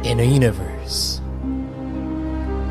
In a universe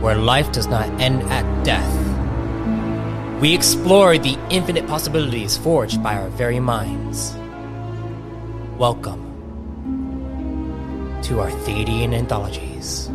where life does not end at death, we explore the infinite possibilities forged by our very minds. Welcome to Arthadian Anthologies.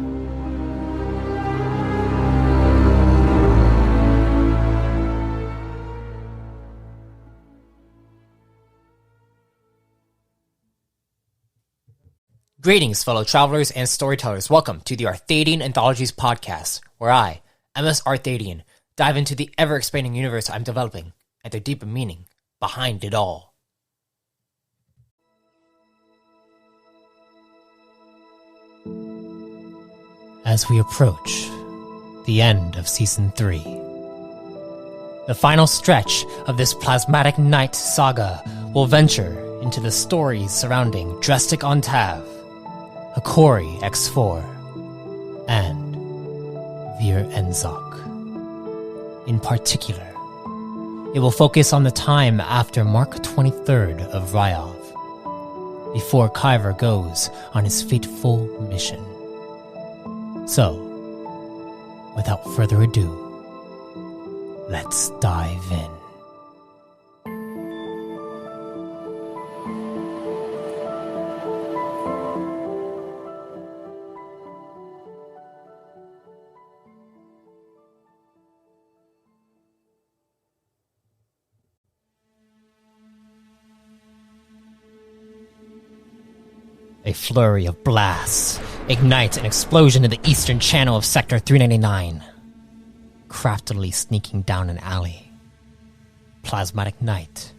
Greetings, fellow travelers and storytellers. Welcome to the Arthadian Anthologies podcast, where I, MS Arthadian, dive into the ever-expanding universe I'm developing and the deeper meaning behind it all. As we approach the end of Season 3, the final stretch of this Plasmatic Night saga will venture into the stories surrounding Drestik Ontav, Hikori-X4 and Enzok. In particular, it will focus on the time after Mark 23rd of Ryov, before Kaiver goes on his fateful mission. So, without further ado, let's dive in. A flurry of blasts ignite an explosion in the eastern channel of Sector 399. Craftily sneaking down an alley, Plasmatic Night,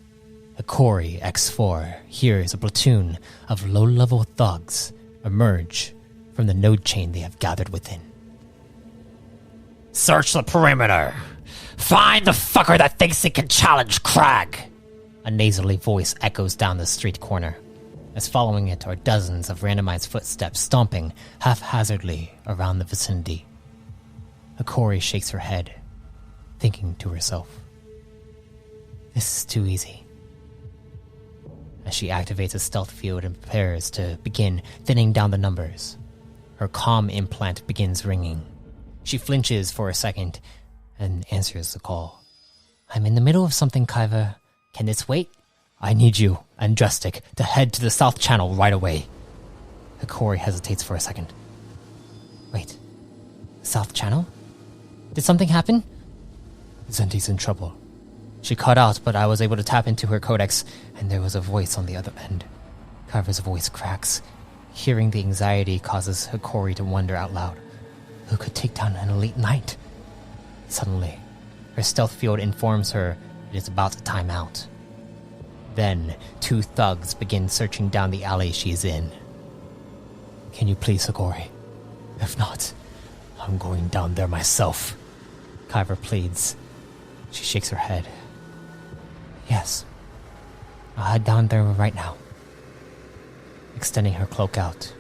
Hikori-X4 hears a platoon of low-level thugs emerge from the node chain they have gathered within. Search the perimeter! Find the fucker that thinks he can challenge Crag! A nasally voice echoes down the street corner, as following it are dozens of randomized footsteps stomping haphazardly around the vicinity. Hikori shakes her head, thinking to herself, "This is too easy." As she activates a stealth field and prepares to begin thinning down the numbers, her comm implant begins ringing. She flinches for a second and answers the call. "I'm in the middle of something, Kaiver. Can this wait? I need you and Drestik to head to the South Channel right away." Hikori hesitates for a second. "Wait, South Channel? Did something happen?" "Zenti's in trouble. She cut out, but I was able to tap into her codex, and there was a voice on the other end." Kaiver's voice cracks. Hearing the anxiety causes Hikori to wonder out loud, who could take down an elite knight? Suddenly, her stealth field informs her it is about to time out. Then, two thugs begin searching down the alley she's in. "Can you please, Hikori? If not, I'm going down there myself," Kaiver pleads. She shakes her head. "Yes, I'll head down there right now." Extending her cloak out,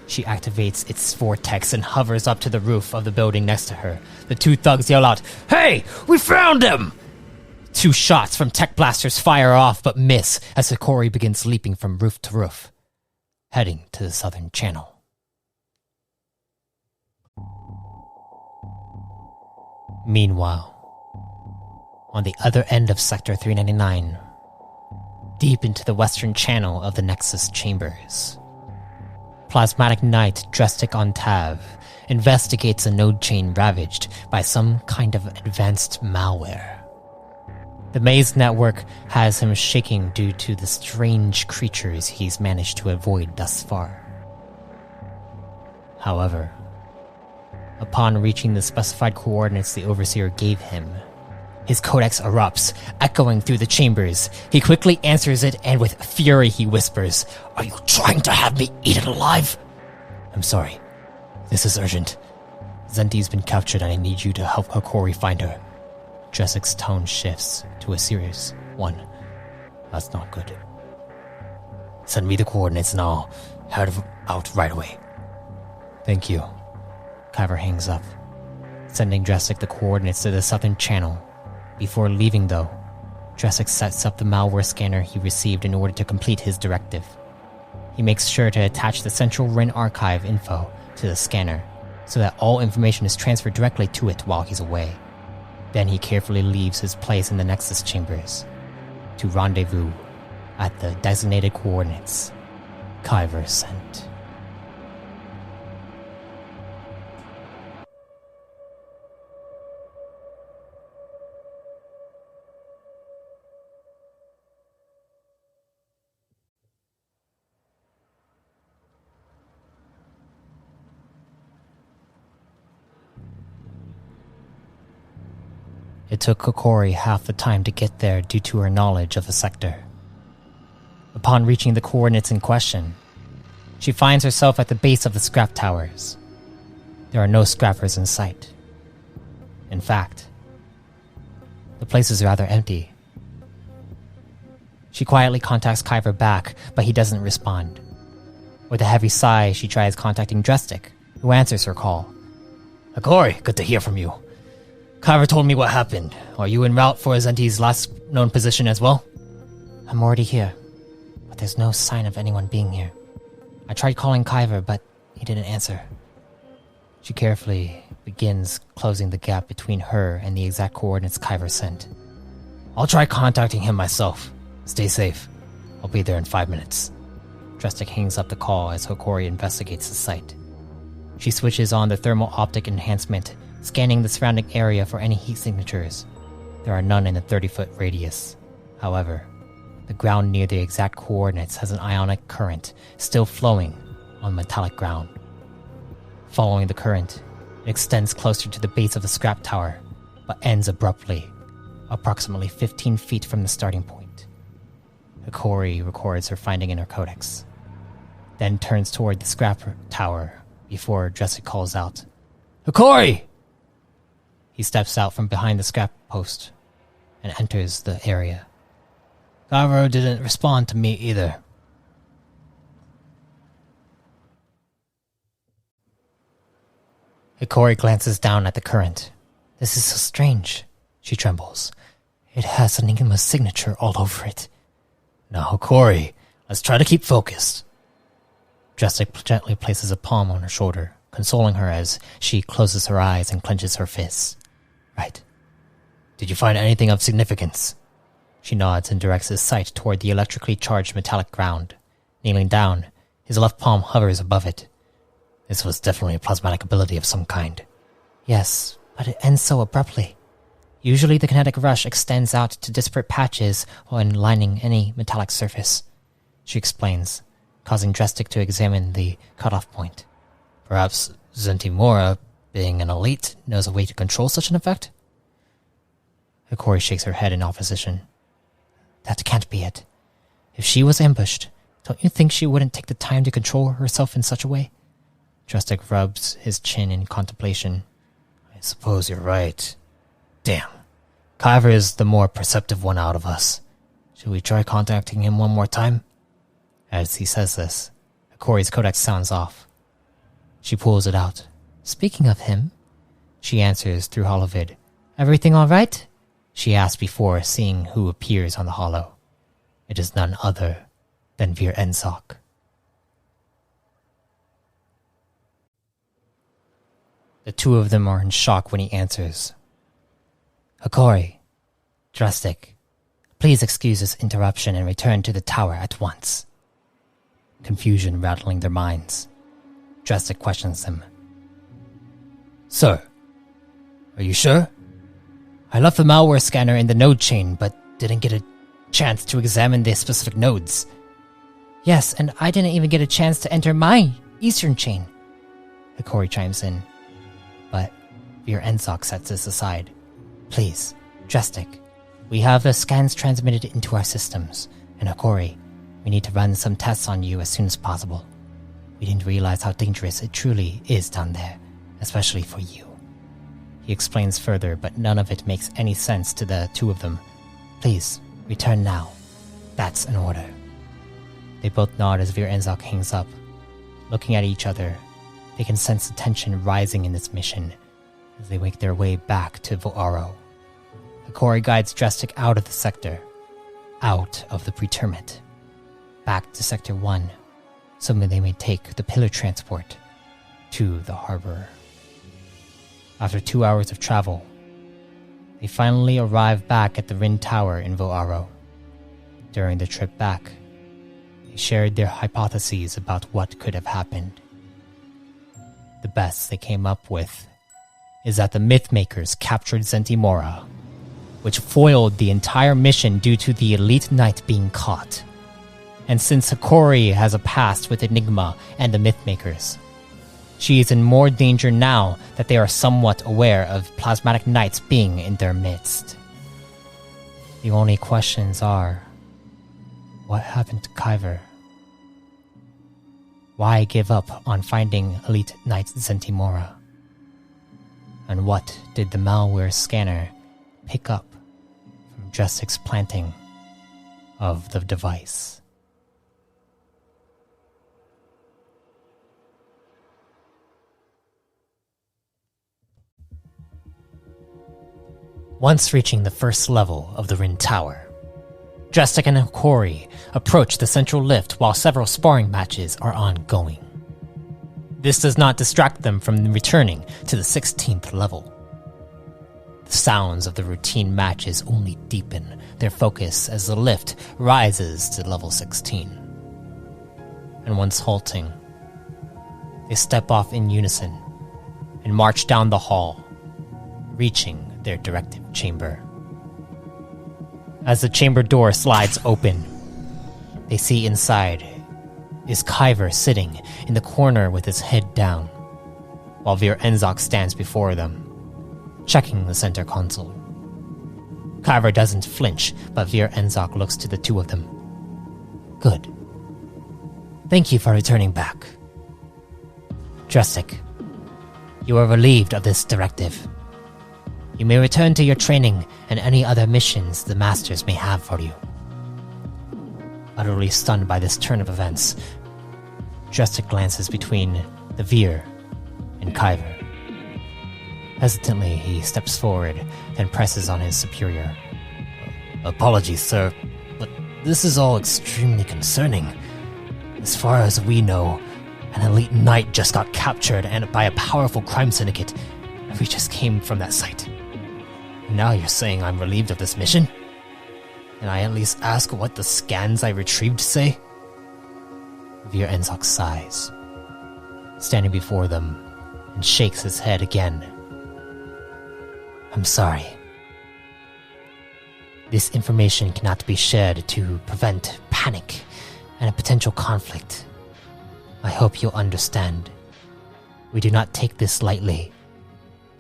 she activates its vortex and hovers up to the roof of the building next to her. The two thugs yell out, "Hey, we found him!" Two shots from tech blasters fire off but miss as Hikori begins leaping from roof to roof, heading to the southern channel. Meanwhile, on the other end of Sector 399, deep into the western channel of the Nexus Chambers, Plasmatic Night Drestik Ontav investigates a node chain ravaged by some kind of advanced malware. The maze network has him shaking due to the strange creatures he's managed to avoid thus far. However, upon reaching the specified coordinates the Overseer gave him, his codex erupts, echoing through the chambers. He quickly answers it, and with fury he whispers, "Are you trying to have me eaten alive?" "I'm sorry. This is urgent. Zenti's been captured and I need you to help Hikori find her." Drestik's tone shifts to a serious one. "That's not good. Send me the coordinates and I'll head out right away." "Thank you." Kaiver hangs up, sending Drestik the coordinates to the southern channel. Before leaving, though, Drestik sets up the malware scanner he received in order to complete his directive. He makes sure to attach the Central Rin archive info to the scanner so that all information is transferred directly to it while he's away. Then he carefully leaves his place in the Nexus chambers to rendezvous at the designated coordinates Kaiver sent. It took Hikori half the time to get there due to her knowledge of the sector. Upon reaching the coordinates in question, she finds herself at the base of the scrap towers. There are no scrappers in sight. In fact, the place is rather empty. She quietly contacts Kaiver back, but he doesn't respond. With a heavy sigh, she tries contacting Drestik, who answers her call. Hikori, good to hear from you. Kaiver told me what happened. Are you en route for Zenti's last known position as well? I'm already here, but there's no sign of anyone being here. I tried calling Kaiver, but he didn't answer. She carefully begins closing the gap between her and the exact coordinates Kaiver sent. I'll try contacting him myself. Stay safe. I'll be there in 5 minutes. Drestik hangs up the call as Hikori investigates the site. She switches on the thermal optic enhancement, scanning the surrounding area for any heat signatures. There are none in the 30-foot radius. However, the ground near the exact coordinates has an ionic current still flowing on metallic ground. Following the current, it extends closer to the base of the scrap tower, but ends abruptly, approximately 15 feet from the starting point. Hikori records her finding in her codex, then turns toward the scrap tower before Drestik calls out, Hikori! He steps out from behind the scrap post and enters the area. Kaiver didn't respond to me either. Hikori glances down at the current. This is so strange. She trembles. It has Enigma's signature all over it. Now, Hikori, let's try to keep focused. Drestik gently places a palm on her shoulder, consoling her as she closes her eyes and clenches her fists. Right. Did you find anything of significance? She nods and directs his sight toward the electrically charged metallic ground. Kneeling down, his left palm hovers above it. This was definitely a plasmatic ability of some kind. Yes, but it ends so abruptly. Usually the kinetic rush extends out to disparate patches when lining any metallic surface, she explains, causing Drestik to examine the cutoff point. Perhaps Zentimora, being an elite, knows a way to control such an effect? Hikori shakes her head in opposition. That can't be it. If she was ambushed, don't you think she wouldn't take the time to control herself in such a way? Drestik rubs his chin in contemplation. I suppose you're right. Damn. Kaiver is the more perceptive one out of us. Should we try contacting him one more time? As he says this, Hikori's codex sounds off. She pulls it out. Speaking of him, she answers through holovid. Everything all right? She asks before seeing who appears on the holo. It is none other than Vir Enzok. The two of them are in shock when he answers. Hikori, Drestik, please excuse this interruption and return to the tower at once. Confusion rattling their minds. Drestik questions them. Sir, are you sure? I left the malware scanner in the node chain, but didn't get a chance to examine the specific nodes. Yes, and I didn't even get a chance to enter my eastern chain. Hikori chimes in, but Vir Enzok sets this aside. Please, Drestik, we have the scans transmitted into our systems, and Hikori, we need to run some tests on you as soon as possible. We didn't realize how dangerous it truly is down there, especially for you. He explains further, but none of it makes any sense to the two of them. Please, return now. That's an order. They both nod as Vir Enzok hangs up. Looking at each other, they can sense the tension rising in this mission as they make their way back to Vo'aro. Hikori guides Drestik out of the sector, out of the pretermit, back to Sector 1, so they may take the pillar transport. to the harbor. After 2 hours of travel, they finally arrive back at the Rin Tower in Voaro. During the trip back, they shared their hypotheses about what could have happened. The best they came up with is that the Mythmakers captured Zentimora, which foiled the entire mission due to the elite knight being caught. And since Hikori has a past with Enigma and the Mythmakers, she is in more danger now that they are somewhat aware of plasmatic knights being in their midst. The only questions are, what happened to Kaiver? Why give up on finding elite knight Zentimora? And what did the malware scanner pick up from Drestik's planting of the device? Once reaching the first level of the Rin Tower, Drestik and Hikori approach the central lift while several sparring matches are ongoing. This does not distract them from returning to the 16th level. The sounds of the routine matches only deepen their focus as the lift rises to level 16. And once halting, they step off in unison and march down the hall, reaching their directive chamber. As the chamber door slides open, they see inside is Kaiver sitting in the corner with his head down, while Vir Enzok stands before them, checking the center console. Kaiver doesn't flinch, but Vir Enzok looks to the two of them. Good. Thank you for returning back. Drestik, you are relieved of this directive. You may return to your training and any other missions the Masters may have for you. Utterly stunned by this turn of events, Drestik glances between the Vir and Kaiver. Hesitantly, he steps forward, then presses on his superior. Apologies, sir, but this is all extremely concerning. As far as we know, an elite knight just got captured and by a powerful crime syndicate, and we just came from that site. Now you're saying I'm relieved of this mission? Can I at least ask what the scans I retrieved say? Vir Enzok sighs, standing before them, and shakes his head again. I'm sorry. This information cannot be shared to prevent panic and a potential conflict. I hope you'll understand. We do not take this lightly,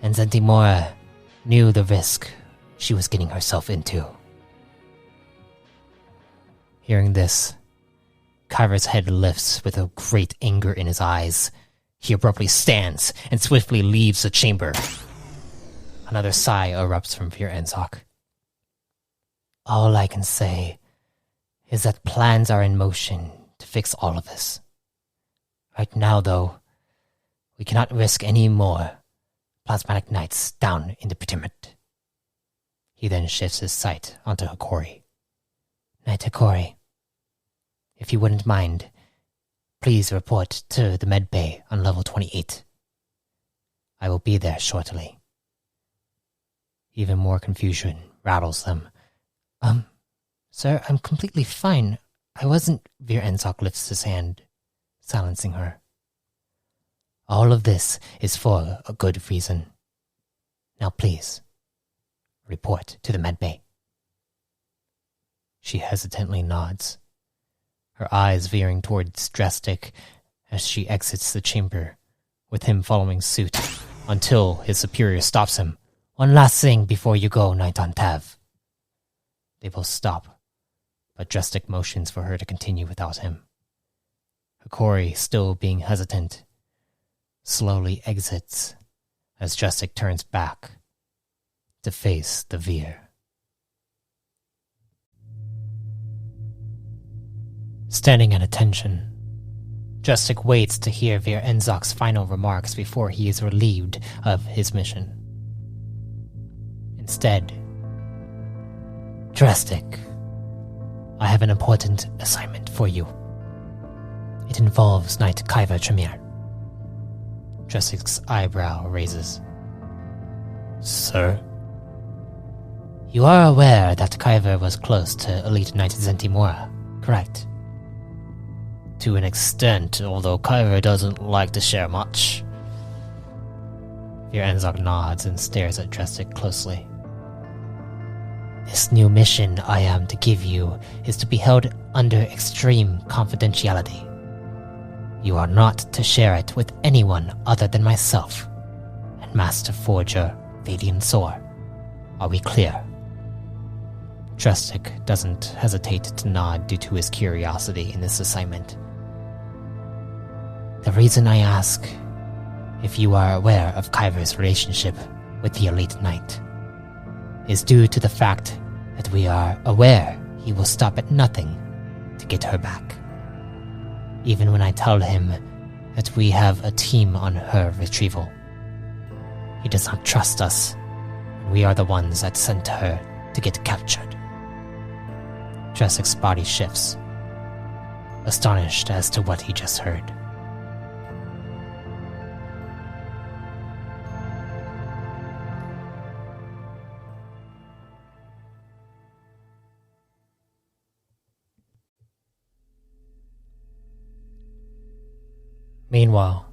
and Zentimora knew the risk she was getting herself into. Hearing this, Kaiver's head lifts with a great anger in his eyes. He abruptly stands and swiftly leaves the chamber. Another sigh erupts from Vir Enzok. All I can say is that plans are in motion to fix all of this. Right now, though, we cannot risk any more plasmatic knights down in the predicament. He then shifts his sight onto Hikori. Knight Hikori, if you wouldn't mind, please report to the med bay on level 28. I will be there shortly. Even more confusion rattles them. Sir, I'm completely fine. I wasn't... Vir Enzok lifts his hand, silencing her. All of this is for a good reason. Now please, report to the medbay. She hesitantly nods, her eyes veering towards Drestik as she exits the chamber, with him following suit, until his superior stops him. One last thing before you go, Knight Ontav. They both stop, but Drestik motions for her to continue without him. Hikori, still being hesitant, slowly exits as Drestik turns back to face the Vir. Standing at attention, Drestik waits to hear Vir Enzok's final remarks before he is relieved of his mission. Instead, Drestik, I have an important assignment for you. It involves Knight Kaiver Tremere. Drestik's eyebrow raises. Sir? You are aware that Kaiver was close to Elite Knight Zentimura, correct? To an extent, although Kaiver doesn't like to share much. Enzok nods and stares at Drestik closely. This new mission I am to give you is to be held under extreme confidentiality. You are not to share it with anyone other than myself and Master Forger Vadian Sor. Are we clear? Drestik doesn't hesitate to nod due to his curiosity in this assignment. The reason I ask if you are aware of Kaiver's relationship with the Elite Knight is due to the fact that we are aware he will stop at nothing to get her back. Even when I tell him that we have a team on her retrieval, he does not trust us, and we are the ones that sent her to get captured. Drestik's body shifts, astonished as to what he just heard. Meanwhile,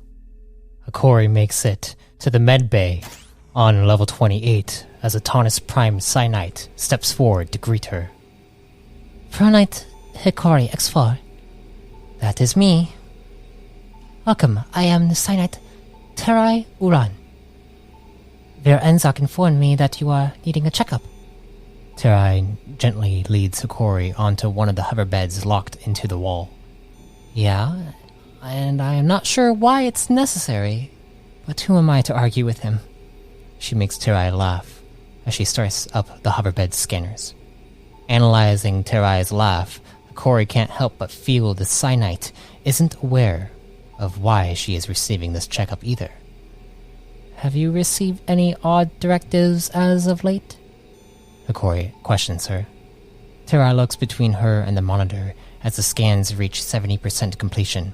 Hikori makes it to the med bay on level 28 as Autonomous Prime Cyanite steps forward to greet her. Pronite Hikori-X4. That is me. Welcome, I am the Cyanite Terai Uran. Enzok informed me that you are needing a checkup. Terai gently leads Hikori onto one of the hover beds locked into the wall. Yeah, and I am not sure why it's necessary, but who am I to argue with him? She makes Terai laugh as she starts up the hoverbed scanners. Analyzing Terai's laugh, Hikori can't help but feel the Cyanite isn't aware of why she is receiving this checkup either. Have you received any odd directives as of late? Hikori questions her. Terai looks between her and the monitor as the scans reach 70% completion.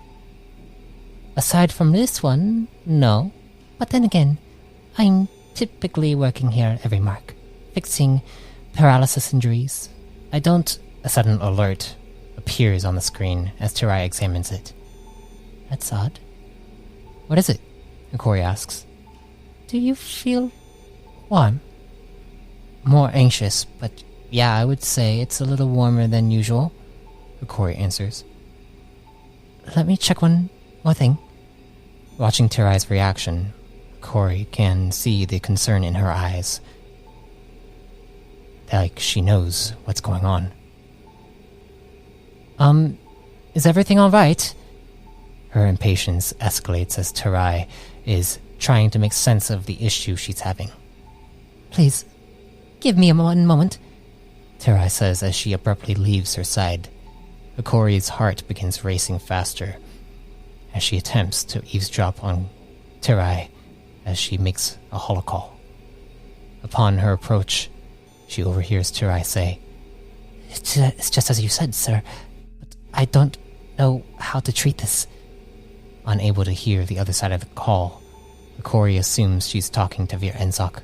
Aside from this one, no. But then again, I'm typically working here every mark, fixing paralysis injuries. I don't... A sudden alert appears on the screen as Terai examines it. That's odd. What is it? Hikori asks. Do you feel warm? More anxious, but yeah, I would say it's a little warmer than usual, Hikori answers. Let me check one more thing. Watching Terai's reaction, Hikori can see the concern in her eyes. Like she knows what's going on. Is everything alright? Her impatience escalates as Terai is trying to make sense of the issue she's having. Please, give me one moment, Terai says as she abruptly leaves her side. Hikori's heart begins racing faster as she attempts to eavesdrop on Terai as she makes a holocall. Upon her approach, she overhears Terai say, It's just as you said, sir, but I don't know how to treat this. Unable to hear the other side of the call, Hikori assumes she's talking to Enzok.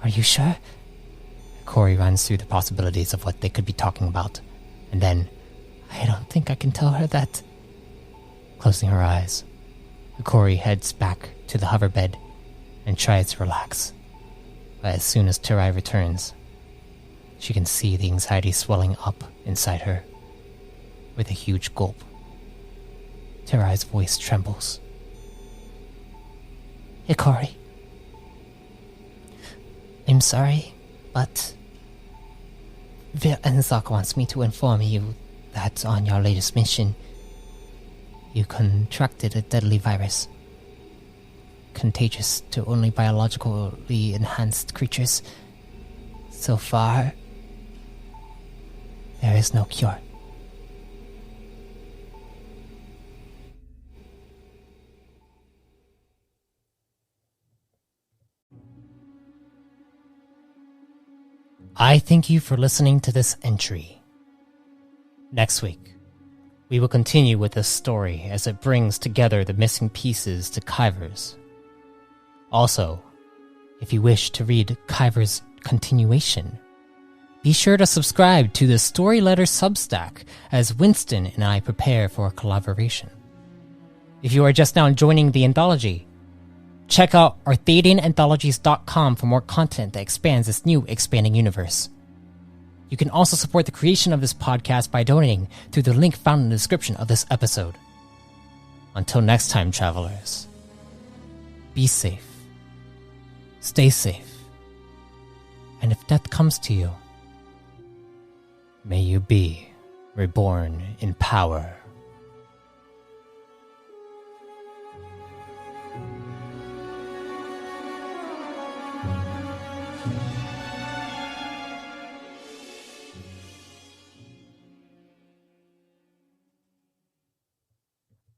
Are you sure? Hikori runs through the possibilities of what they could be talking about, and then, I don't think I can tell her that. Closing her eyes, Hikori heads back to the hoverbed and tries to relax. But as soon as Terai returns, she can see the anxiety swelling up inside her. With a huge gulp, Terai's voice trembles. Hikori, I'm sorry, but Enzok wants me to inform you that on your latest mission, you contracted a deadly virus. Contagious to only biologically enhanced creatures. So far, there is no cure. I thank you for listening to this entry. Next week, We will continue with this story as it brings together the missing pieces to Kaiver's. Also, if you wish to read Kaiver's continuation, be sure to subscribe to the Story Letter Substack as Winston and I prepare for a collaboration. If you are just now joining the anthology, check out arthadiananthologies.com for more content that expands this new expanding universe. You can also support the creation of this podcast by donating through the link found in the description of this episode. Until next time, travelers, be safe, stay safe, and if death comes to you, may you be reborn in power.